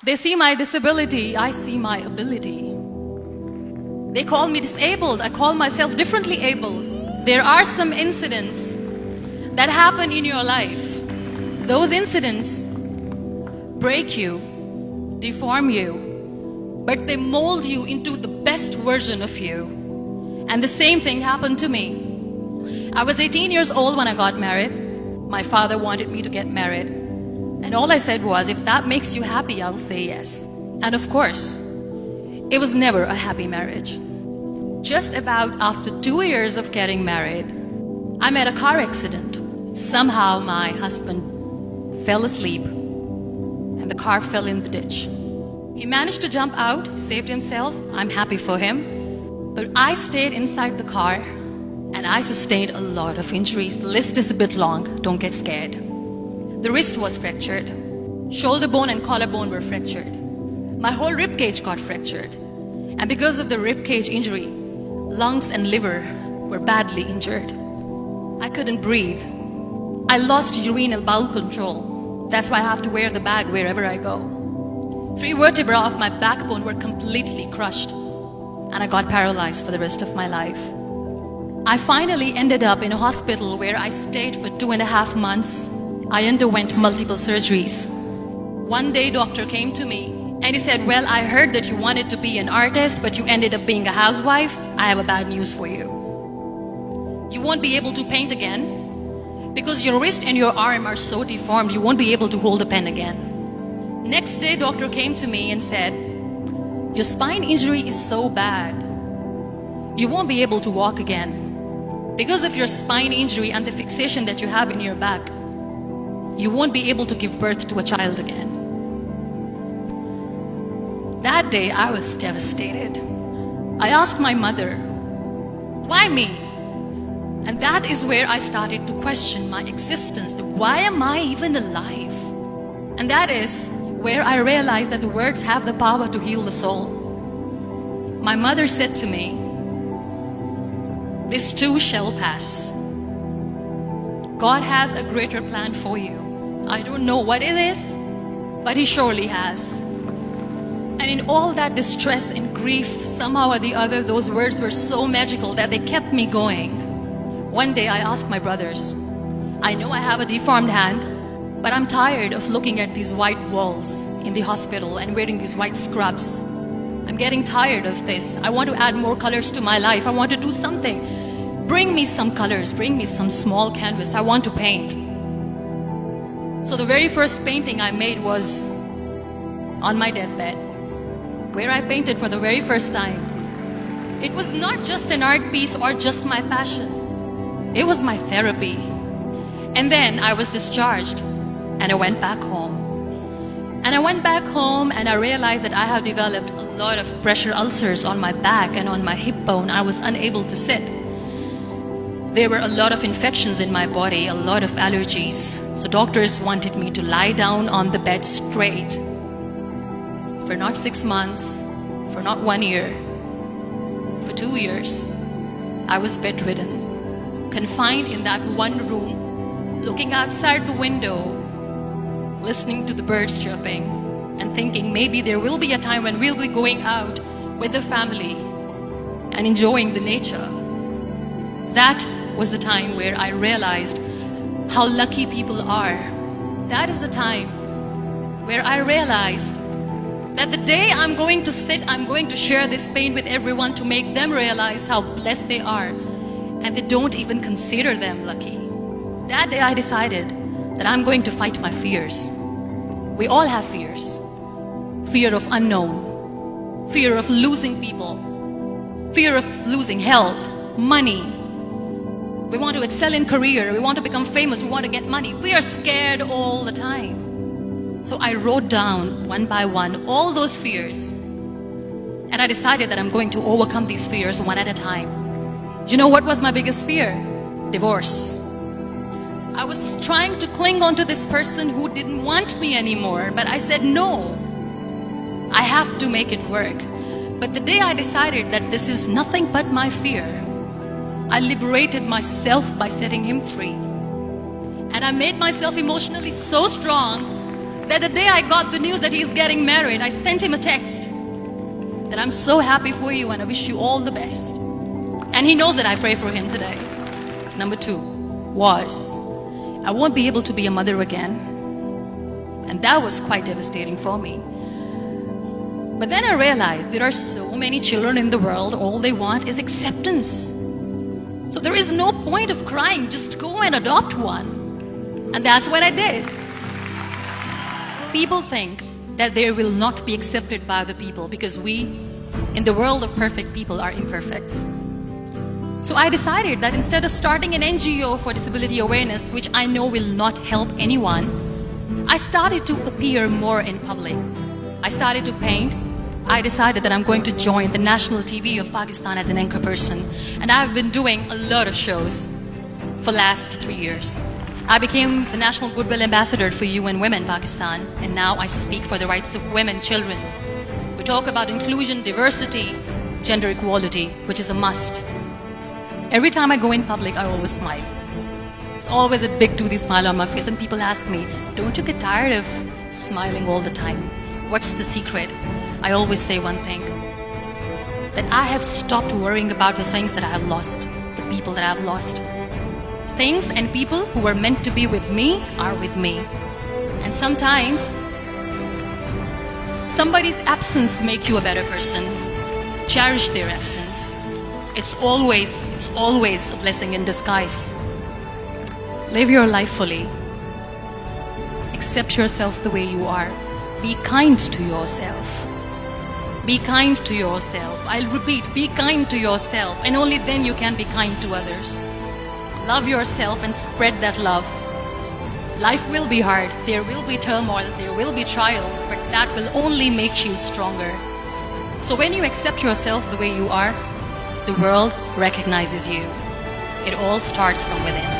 They see my disability, I see my ability. They call me disabled, I call myself differently abled. There are some incidents that happen in your life. Those incidents break you, deform you, but they mold you into the best version of you. And the same thing happened to me. I was 18 years old when I got married. My father wanted me to get married. And all I said was, if that makes you happy, I'll say yes. And of course, it was never a happy marriage. Just about after 2 years of getting married, I met a car accident. Somehow my husband fell asleep and the car fell in the ditch. He managed to jump out, saved himself. I'm happy for him. But I stayed inside the car and I sustained a lot of injuries. The list is a bit long, don't get scared. The wrist was fractured. Shoulder bone and collarbone were fractured. My whole rib cage got fractured. And because of the rib cage injury, lungs and liver were badly injured. I couldn't breathe. I lost urinary bowel control. That's why I have to wear the bag wherever I go. 3 vertebrae of my backbone were completely crushed. And I got paralyzed for the rest of my life. I finally ended up in a hospital where I stayed for 2.5 months. I underwent multiple surgeries. One day, doctor came to me and he said, well, I heard that you wanted to be an artist, but you ended up being a housewife. I have a bad news for you. You won't be able to paint again because your wrist and your arm are so deformed, you won't be able to hold a pen again. Next day, doctor came to me and said, your spine injury is so bad, you won't be able to walk again. Because of your spine injury and the fixation that you have in your back, you won't be able to give birth to a child again. That day, I was devastated. I asked my mother, why me? And that is where I started to question my existence. Why am I even alive? And that is where I realized that the words have the power to heal the soul. My mother said to me, this too shall pass. God has a greater plan for you. I don't know what it is, but He surely has. And in all that distress and grief, somehow or the other, those words were so magical that they kept me going. One day I asked my brothers, I know I have a deformed hand, but I'm tired of looking at these white walls in the hospital and wearing these white scrubs. I'm getting tired of this. I want to add more colors to my life. I want to do something. Bring me some colors, bring me some small canvas. I want to paint. So the very first painting I made was on my deathbed, where I painted for the very first time. It was not just an art piece or just my passion. It was my therapy. And then I was discharged and I went back home. And I went back home and I realized that I have developed a lot of pressure ulcers on my back and on my hip bone. I was unable to sit. There were a lot of infections in my body, a lot of allergies. So doctors wanted me to lie down on the bed straight for not 6 months, for not 1 year, for 2 years. I was bedridden, confined in that one room, looking outside the window, listening to the birds chirping and thinking maybe there will be a time when we'll be going out with the family and enjoying the nature. That was the time where I realized how lucky people are. That is the time where I realized that the day I'm going to sit, I'm going to share this pain with everyone to make them realize how blessed they are, and they don't even consider them lucky. That day I decided that I'm going to fight my fears. We all have fears. Fear of unknown, fear of losing people, fear of losing health, money. We want to excel in career, we want to become famous, we want to get money. We are scared all the time. So I wrote down one by one all those fears. And I decided that I'm going to overcome these fears one at a time. You know what was my biggest fear? Divorce. I was trying to cling on to this person who didn't want me anymore, but I said no. I have to make it work. But the day I decided that this is nothing but my fear, I liberated myself by setting him free. And I made myself emotionally so strong that the day I got the news that he's getting married, I sent him a text that I'm so happy for you and I wish you all the best. And he knows that I pray for him today. Number 2 was, I won't be able to be a mother again. And that was quite devastating for me. But then I realized there are so many children in the world, all they want is acceptance. So there is no point of crying, just go and adopt one. And that's what I did. People think that they will not be accepted by the people because we, in the world of perfect people, are imperfects. So I decided that instead of starting an NGO for disability awareness, which I know will not help anyone, I started to appear more in public. I started to paint. I decided that I'm going to join the national TV of Pakistan as an anchor person. And I've been doing a lot of shows for the last 3 years. I became the National Goodwill Ambassador for UN Women Pakistan, and now I speak for the rights of women, children. We talk about inclusion, diversity, gender equality, which is a must. Every time I go in public, I always smile. It's always a big toothy smile on my face, and people ask me, don't you get tired of smiling all the time? What's the secret? I always say one thing, that I have stopped worrying about the things that I have lost, the people that I have lost. Things and people who were meant to be with me are with me. And sometimes, somebody's absence makes you a better person. Cherish their absence. It's always a blessing in disguise. Live your life fully. Accept yourself the way you are. Be kind to yourself. Be kind to yourself. I'll repeat, be kind to yourself, and only then you can be kind to others. Love yourself and spread that love. Life will be hard. There will be turmoils, there will be trials, but that will only make you stronger. So when you accept yourself the way you are, the world recognizes you. It all starts from within.